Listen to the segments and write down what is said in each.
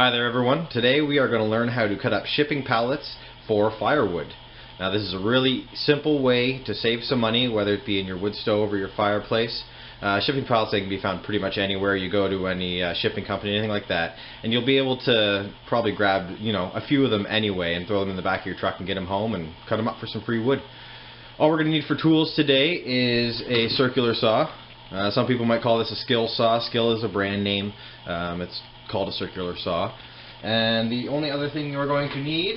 Hi there everyone. Today we are going to learn how to cut up shipping pallets for firewood. Now this is a really simple way to save some money, whether it be in your wood stove or your fireplace. Shipping pallets, they can be found pretty much anywhere you go to, any shipping company, anything like that. And you'll be able to probably grab, a few of them anyway and throw them in the back of your truck and get them home and cut them up for some free wood. All we're going to need for tools today is a circular saw. Some people might call this a skill saw. Skill is a brand name. It's called a circular saw. And the only other thing you're going to need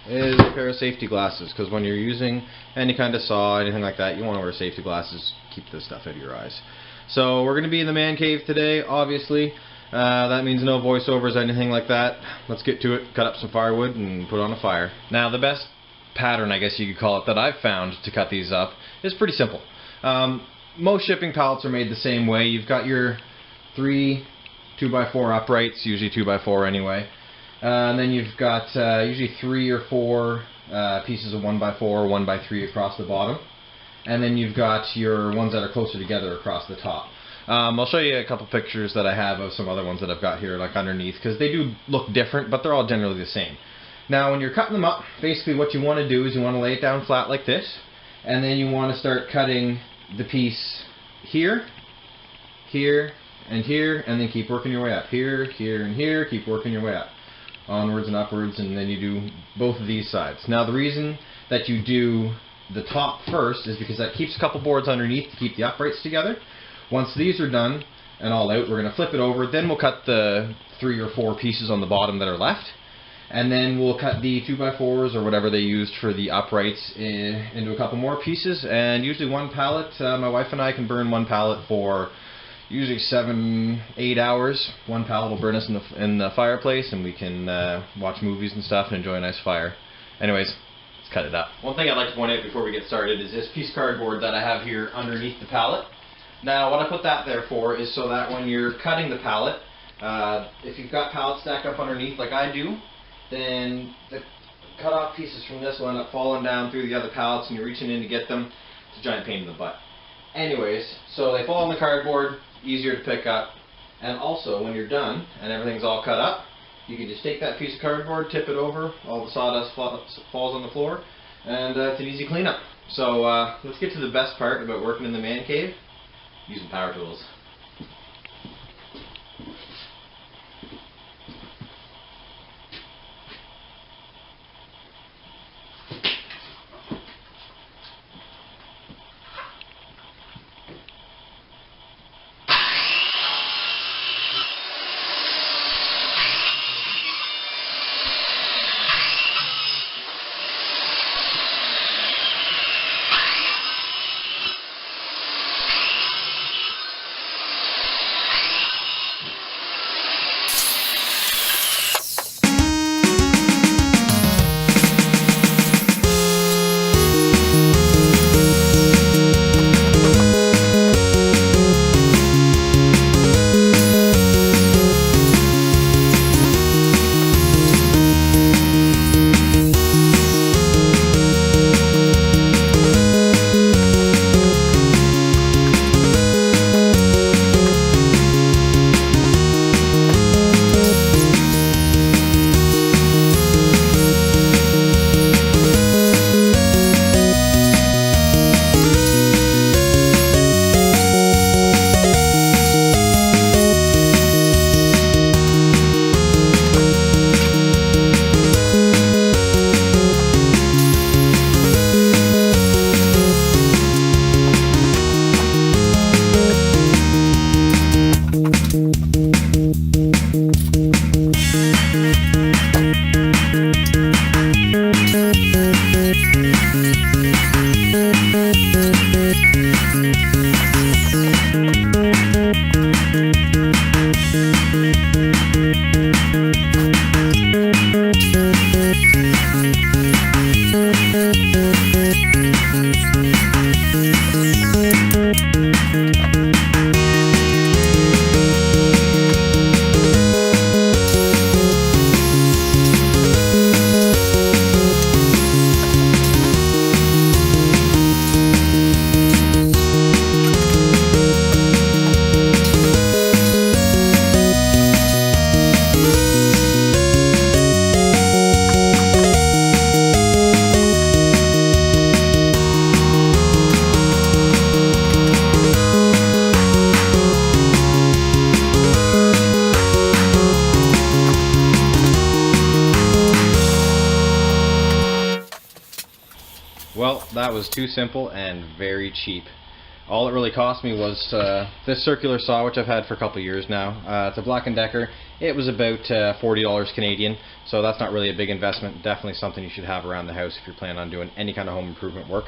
is a pair of safety glasses, because when you're using any kind of saw, anything like that, you want to wear safety glasses, keep this stuff out of your eyes. So we're going to be in the man cave today, obviously. That means no voiceovers, anything like that. Let's get to it, cut up some firewood and put on a fire. Now the best pattern, I guess you could call it, that I've found to cut these up is pretty simple. Most shipping pallets are made the same way. You've got your 3 2x4 uprights, usually 2x4 anyway. And then you've got usually 3 or 4 pieces of 1x4 or 1x3 across the bottom. And then you've got your ones that are closer together across the top. I'll show you a couple pictures that I have of some other ones that I've got here, like underneath, because they do look different, but they're all generally the same. Now when you're cutting them up, basically what you want to do is you want to lay it down flat like this, and then you want to start cutting the piece here, here, and here, and then keep working your way up. Here, here, and here, keep working your way up. Onwards and upwards, and then you do both of these sides. Now the reason that you do the top first is because that keeps a couple boards underneath to keep the uprights together. Once these are done and all out, we're going to flip it over, then we'll cut the 3 or 4 pieces on the bottom that are left, and then we'll cut the 2x4s or whatever they used for the uprights into a couple more pieces, and usually one pallet. My wife and I can burn one pallet for usually 7-8 hours. One pallet will burn us in the fireplace, and we can watch movies and stuff and enjoy a nice fire. Anyways, let's cut it up. One thing I'd like to point out before we get started is this piece of cardboard that I have here underneath the pallet. Now what I put that there for is so that when you're cutting the pallet, if you've got pallets stacked up underneath like I do, then the cut off pieces from this will end up falling down through the other pallets and you're reaching in to get them. It's a giant pain in the butt. Anyways, so they fall on the cardboard, easier to pick up, and also when you're done and everything's all cut up, you can just take that piece of cardboard, tip it over, all the sawdust falls on the floor, and it's an easy cleanup. So let's get to the best part about working in the man cave, using power tools. that was too simple and very cheap. All it really cost me was this circular saw, which I've had for a couple of years now. It's a Black & Decker. It was about $40 Canadian, so that's not really a big investment. Definitely something you should have around the house if you're planning on doing any kind of home improvement work.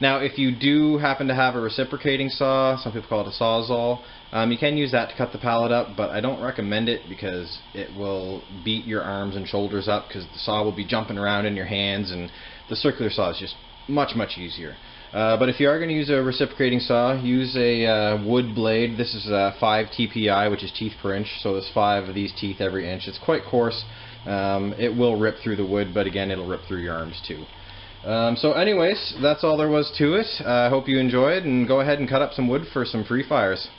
Now, if you do happen to have a reciprocating saw, some people call it a sawzall, you can use that to cut the pallet up, but I don't recommend it because it will beat your arms and shoulders up because the saw will be jumping around in your hands, and the circular saw is just much easier. But if you are going to use a reciprocating saw, use a wood blade. This is 5 TPI, which is teeth per inch, so there's 5 of these teeth every inch. It's quite coarse. It will rip through the wood, but again, it'll rip through your arms too. So anyways, that's all there was to it. I hope you enjoyed, and go ahead and cut up some wood for some free fires.